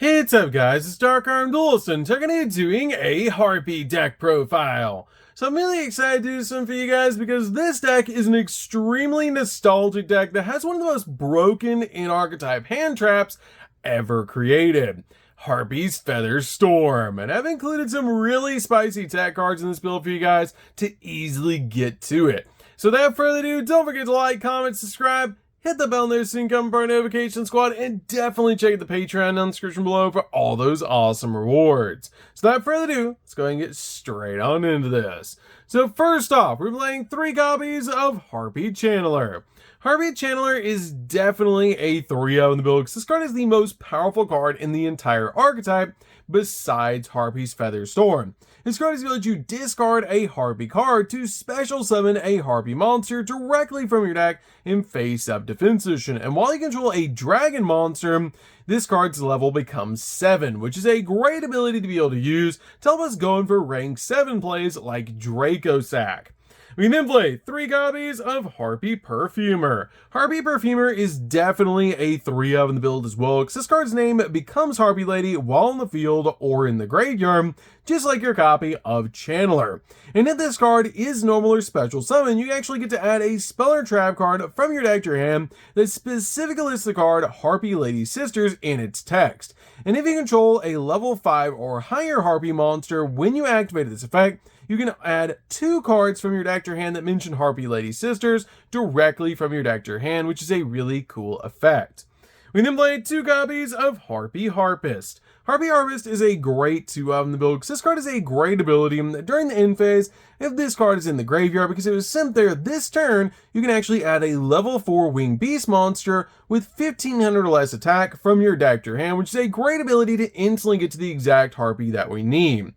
Hey, what's up guys, it's DarkArmedDuelist and today I'm doing a Harpie deck profile. So I'm really excited to do this one for you guys because this deck is an extremely nostalgic deck that has one of the most broken in-archetype hand traps ever created. Harpie's Feather Storm, and I've included some really spicy tech cards in this build for you guys to easily get to it. So without further ado, don't forget to like, comment, subscribe, hit the bell there so you can come for our notification squad, and definitely check the Patreon in the description below for all those awesome rewards. So without further ado, let's go ahead and get straight on into this. So first off, we're playing 3 copies of Harpie Channeler. Harpie Channeler is definitely a 3-0 in the build because this card is the most powerful card in the entire archetype besides Harpie's Feather Storm. This card is able to discard a Harpie card to special summon a Harpie monster directly from your deck in face-up defense position. And while you control a dragon monster, this card's level becomes 7, which is a great ability to be able to use to help us go in for rank 7 plays like Draco Sack. We can then play 3 copies of Harpie Perfumer. Harpie Perfumer is definitely a 3-of in the build as well, because this card's name becomes Harpie Lady while in the field or in the graveyard, just like your copy of Channeler. And if this card is normal or special summon, you actually get to add a spell or trap card from your deck to your hand that specifically lists the card Harpie Lady Sisters in its text. And if you control a level 5 or higher Harpie monster when you activate this effect, you can add 2 cards from your deck to your hand that mention Harpie Lady Sisters directly from your deck to your hand, which is a really cool effect. We then play 2 copies of Harpie Harpist. Harpie Harpist is a great 2-of in the build because this card is a great ability during the end phase. If this card is in the graveyard because it was sent there this turn, you can actually add a level 4 winged beast monster with 1500 or less attack from your deck to your hand, which is a great ability to instantly get to the exact Harpie that we need.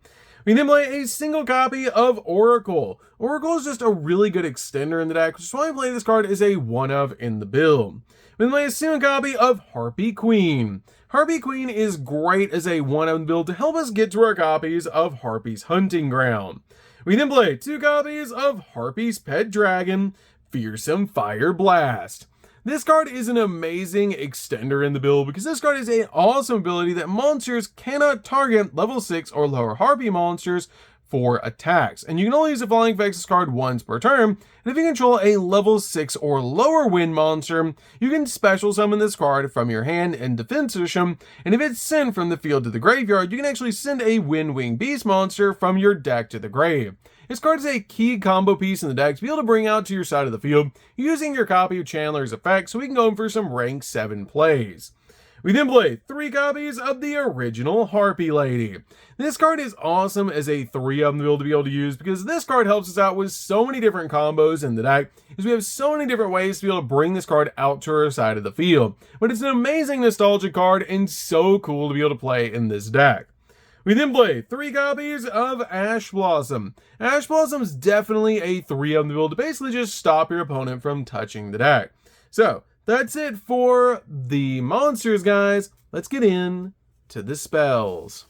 We then play a single copy of Oracle. Oracle is just a really good extender in the deck, which is why I play this card as a 1-of in the build. We then play a single copy of Harpie Queen. Harpie Queen is great as a 1-of in the build to help us get to our copies of Harpie's Hunting Ground. We then play 2 copies of Harpie's Pet Dragon, Fearsome Fire Blast. This card is an amazing extender in the build because this card is an awesome ability that monsters cannot target level 6 or lower Harpie monsters for attacks. And you can only use the following effects this card once per turn. And if you control a level 6 or lower wind monster, you can special summon this card from your hand in defense position. And if it's sent from the field to the graveyard, you can actually send a Wind Wing Beast monster from your deck to the grave. This card is a key combo piece in the deck to be able to bring out to your side of the field using your copy of Channeler's effect so we can go in for some rank 7 plays. We then play 3 copies of the original Harpie Lady. This card is awesome as a 3-of in the build to be able to use because this card helps us out with so many different combos in the deck because we have so many different ways to be able to bring this card out to our side of the field. But it's an amazing nostalgic card and so cool to be able to play in this deck. We then play 3 copies of Ash Blossom. Ash Blossom is definitely a 3-of in the build to basically just stop your opponent from touching the deck. So that's it for the monsters, guys. Let's get in to the spells.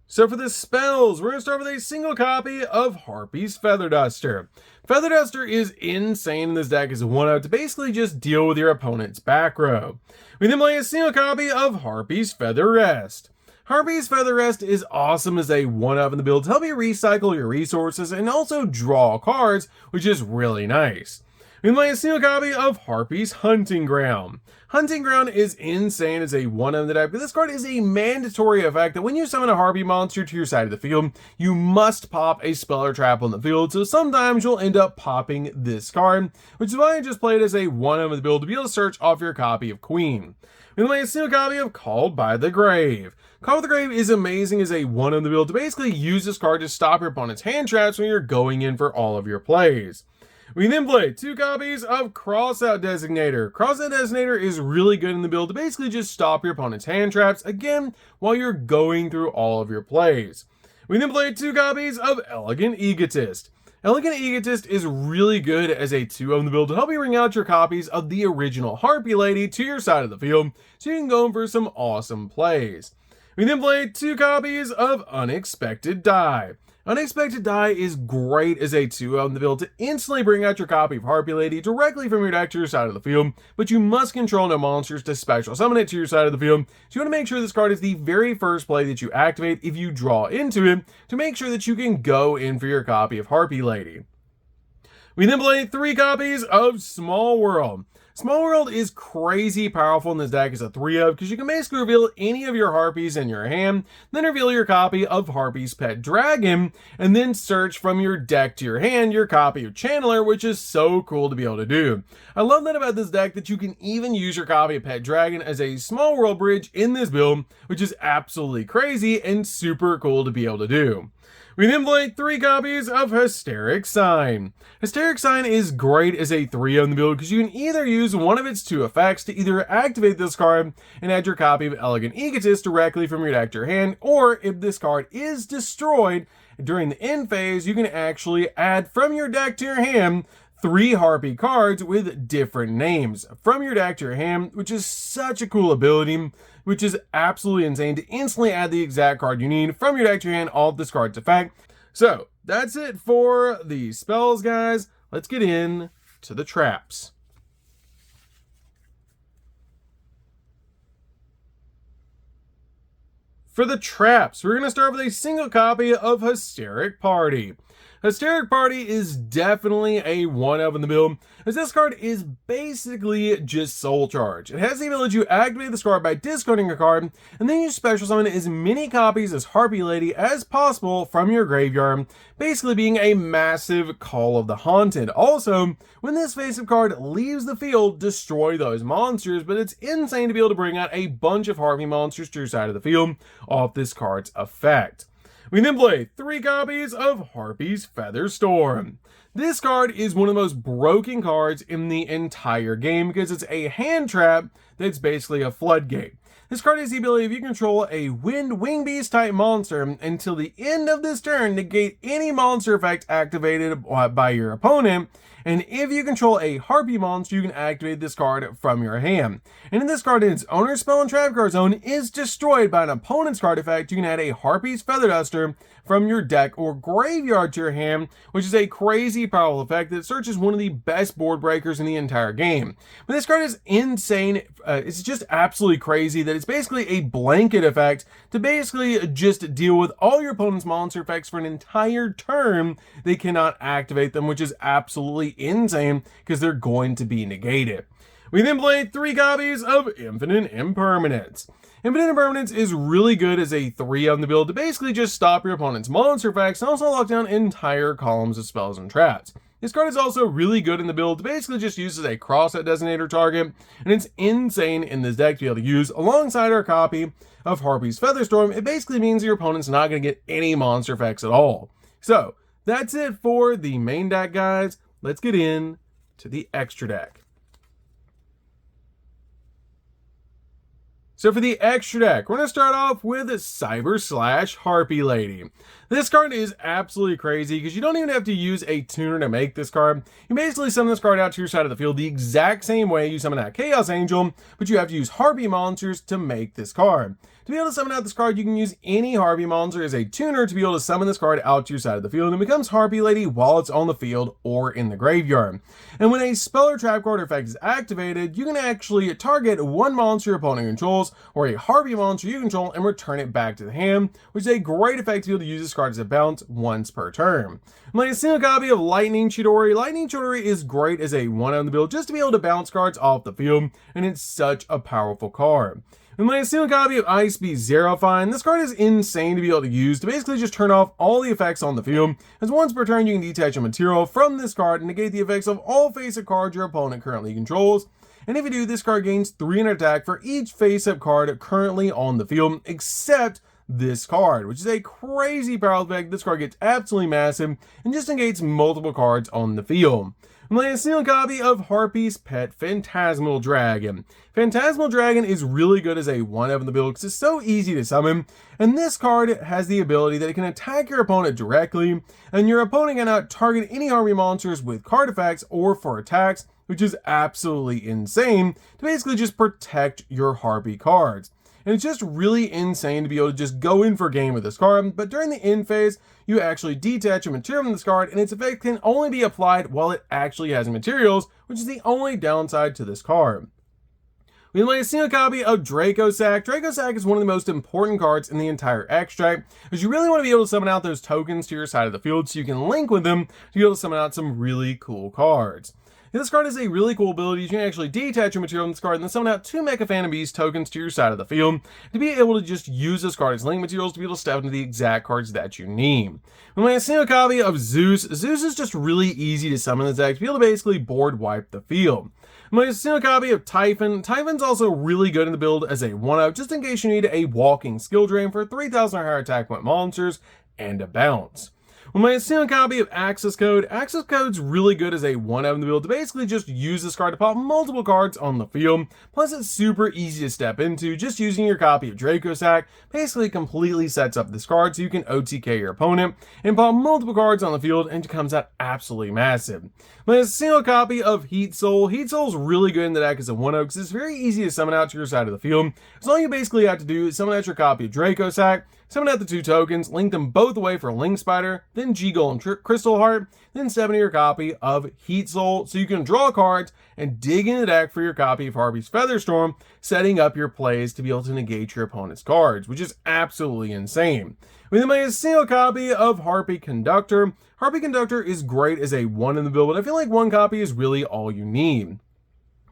So for the spells, we're going to start with a single copy of Harpie's Feather Duster. Feather Duster is insane in this deck as a 1-of to basically just deal with your opponent's back row. We then play a single copy of Harpie's Feather Rest. Harpie's Feather Rest is awesome as a 1-of in the build to help you recycle your resources and also draw cards, which is really nice. We then play a single copy of Harpie's Hunting Ground. Hunting Ground is insane as a 1-of in the deck, but this card is a mandatory effect that when you summon a Harpie monster to your side of the field, you must pop a spell or trap on the field, so sometimes you'll end up popping this card, which is why I just played as a 1-of in the build to be able to search off your copy of Queen. We then play a single copy of Called by the Grave. Called by the Grave is amazing as a 1-of in the build to basically use this card to stop your opponent's hand traps when you're going in for all of your plays. We then play 2 copies of Crossout Designator. Crossout Designator is really good in the build to basically just stop your opponent's hand traps, again, while you're going through all of your plays. We then play 2 copies of Elegant Egotist. Elegant Egotist is really good as a 2-of in the build to help you bring out your copies of the original Harpie Lady to your side of the field so you can go in for some awesome plays. We then play 2 copies of Unexpected Die. Unexpected Die is great as a 2 on the build to instantly bring out your copy of Harpie Lady directly from your deck to your side of the field, but you must control no monsters to special summon it to your side of the field, so you want to make sure this card is the very first play that you activate if you draw into it, to make sure that you can go in for your copy of Harpie Lady. We then play 3 copies of Small World. Small World is crazy powerful in this deck as a 3-of, because you can basically reveal any of your Harpies in your hand, then reveal your copy of Harpie's Pet Dragon, and then search from your deck to your hand your copy of Channeler, which is so cool to be able to do. I love that about this deck, that you can even use your copy of Pet Dragon as a Small World bridge in this build, which is absolutely crazy and super cool to be able to do. We then play 3 copies of Hysteric Sign. Hysteric Sign is great as a 3 on the build because you can either use one of its 2 effects to either activate this card and add your copy of Elegant Egotist directly from your deck to your hand, or if this card is destroyed during the end phase, you can actually add from your deck to your hand 3 Harpie cards with different names from your deck to your hand, which is such a cool ability, which is absolutely insane to instantly add the exact card you need from your deck to your hand, all of this card's effect. So that's it for the spells, guys. Let's get in to the traps. For the traps, we're going to start with a single copy of Hysteric Party. Hysteric Party is definitely a 1-of in the build, as this card is basically just Soul Charge. It has the ability to activate this card by discarding a card, and then you special summon as many copies as Harpie Lady as possible from your graveyard, basically being a massive Call of the Haunted. Also, when this face-up card leaves the field, destroy those monsters, but it's insane to be able to bring out a bunch of Harpie monsters to your side of the field off this card's effect. We then play 3 copies of Harpie's Feather Storm. This card is one of the most broken cards in the entire game because it's a hand trap that's basically a floodgate. This card has the ability, if you control a Wing Beast type monster until the end of this turn, negate any monster effect activated by your opponent. And if you control a Harpie monster, you can activate this card from your hand. And if this card in its owner's spell and trap card zone is destroyed by an opponent's card effect, you can add a Harpie's Feather Duster from your deck or graveyard to your hand, which is a crazy powerful effect that searches one of the best board breakers in the entire game. But this card is insane. It's just absolutely crazy that it's basically a blanket effect to basically just deal with all your opponent's monster effects for an entire turn. They cannot activate them, which is absolutely insane because they're going to be negated. We then play 3 copies of Infinite Impermanence. Infinite Impermanence is really good as a 3 on the build to basically just stop your opponent's monster effects and also lock down entire columns of spells and traps. This card is also really good in the build to basically just use as a cross-out designator target, and it's insane in this deck to be able to use alongside our copy of Harpie's Featherstorm. It basically means your opponent's not going to get any monster effects at all. So that's it for the main deck, guys. Let's get in to the extra deck. So for the extra deck, we're going to start off with Cyber/Harpie Lady. This card is absolutely crazy because you don't even have to use a tuner to make this card. You basically summon this card out to your side of the field the exact same way you summon out Chaos Angel, but you have to use Harpie monsters to make this card. To be able to summon out this card, you can use any Harpie monster as a tuner to be able to summon this card out to your side of the field, and it becomes Harpie Lady while it's on the field or in the graveyard. And when a spell or trap card effect is activated, you can actually target one monster your opponent controls or a Harpie monster you control and return it back to the hand, which is a great effect to be able to use this card as a bounce once per turn. I'm like a single copy of Lightning Chidori. Lightning Chidori is great as a 1 on the build just to be able to bounce cards off the field, and it's such a powerful card. And like a single copy of Ice Beast Xerophine, this card is insane to be able to use to basically just turn off all the effects on the field, as once per turn you can detach a material from this card and negate the effects of all face-up cards your opponent currently controls. And if you do, this card gains 300 attack for each face-up card currently on the field, except this card, which is a crazy powerful effect. This card gets absolutely massive and just negates multiple cards on the field. I'm laying a single copy of Harpie's Pet Phantasmal Dragon. Phantasmal Dragon is really good as a 1-of in the build because it's so easy to summon, and this card has the ability that it can attack your opponent directly, and your opponent cannot target any Harpie monsters with card effects or for attacks, which is absolutely insane to basically just protect your Harpie cards. and it's just really insane to be able to just go in for game with this card, but during the end phase, you actually detach a material from this card, and its effect can only be applied while it actually has materials, which is the only downside to this card. We can play a single copy of Dracossack. Dracossack is one of the most important cards in the entire extract, because you really want to be able to summon out those tokens to your side of the field so you can link with them to be able to summon out some really cool cards. This card has a really cool ability. You can actually detach a material from this card and then summon out 2 Mecha Phantom Beast tokens to your side of the field to be able to just use this card as link materials to be able to step into the exact cards that you need. We play a single copy of Zeus. Zeus is just really easy to summon this deck to be able to basically board wipe the field. We play a single copy of Typhon. Typhon's also really good in the build as a 1-up, just in case you need a walking skill drain for 3,000 or higher attack point monsters and a bounce. We'll make a single copy of Access Code. Access Code's really good as a 1-up in the build to basically just use this card to pop multiple cards on the field. Plus, it's super easy to step into. Just using your copy of Dracossack basically completely sets up this card so you can OTK your opponent and pop multiple cards on the field, and it comes out absolutely massive. But a single copy of Heat Soul. Heat Soul's really good in the deck as a 1-up because it's very easy to summon out to your side of the field. So all you basically have to do is summon out your copy of Dracossack, summon out the 2 tokens, link them both away for Link Spider, then Yugioh and Crystal Heart, then step into your copy of Heat Soul so you can draw cards and dig in the deck for your copy of Harpie's Featherstorm, setting up your plays to be able to negate your opponent's cards, which is absolutely insane. We then make a single copy of Harpie Conductor. Harpie Conductor is great as a 1 in the build, but I feel like 1 copy is really all you need.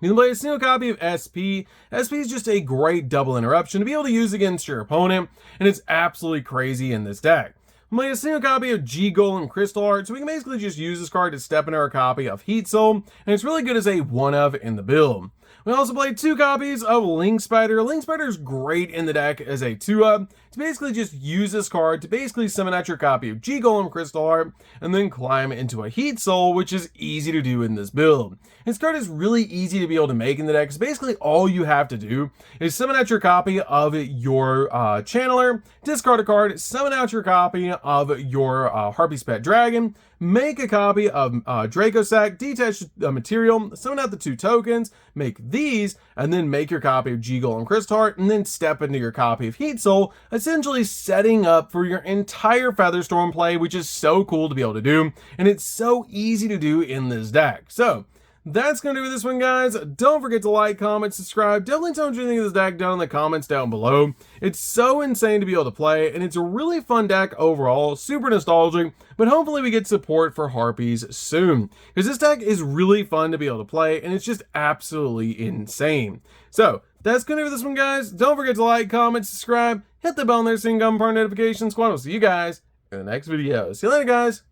You can play a single copy of SP. SP is just a great double interruption to be able to use against your opponent, and it's absolutely crazy in this deck. We play a single copy of Yugioh and Crystal Heart, so we can basically just use this card to step into our copy of Heat Soul, and it's really good as a 1-of in the build. We also play 2 copies of Link Spider. Link Spider is great in the deck as a 2-up to basically just use this card to basically summon out your copy of Yugioh and Crystal Heart and then climb into a Heat Soul, which is easy to do in this build. This card is really easy to be able to make in the deck because basically all you have to do is summon out your copy of your Channeler, discard a card, summon out your copy of your Harpie's Pet Dragon, make a copy of Dracossack, detach the material, summon out the 2 tokens, make these, and then make your copy of Yugioh and Crystal Heart, and then step into your copy of Heat Soul, essentially setting up for your entire Featherstorm play, which is so cool to be able to do, and it's so easy to do in this deck. So, that's going to do it for this one, guys. Don't forget to like, comment, subscribe. Definitely tell me what you think of this deck down in the comments down below. It's so insane to be able to play, and it's a really fun deck overall. Super nostalgic, but hopefully we get support for Harpies soon, because this deck is really fun to be able to play, and it's just absolutely insane. So, that's going to do it for this one, guys. Don't forget to like, comment, subscribe, hit the bell on there so you can come for notifications. We'll see you guys in the next video. See you later, guys.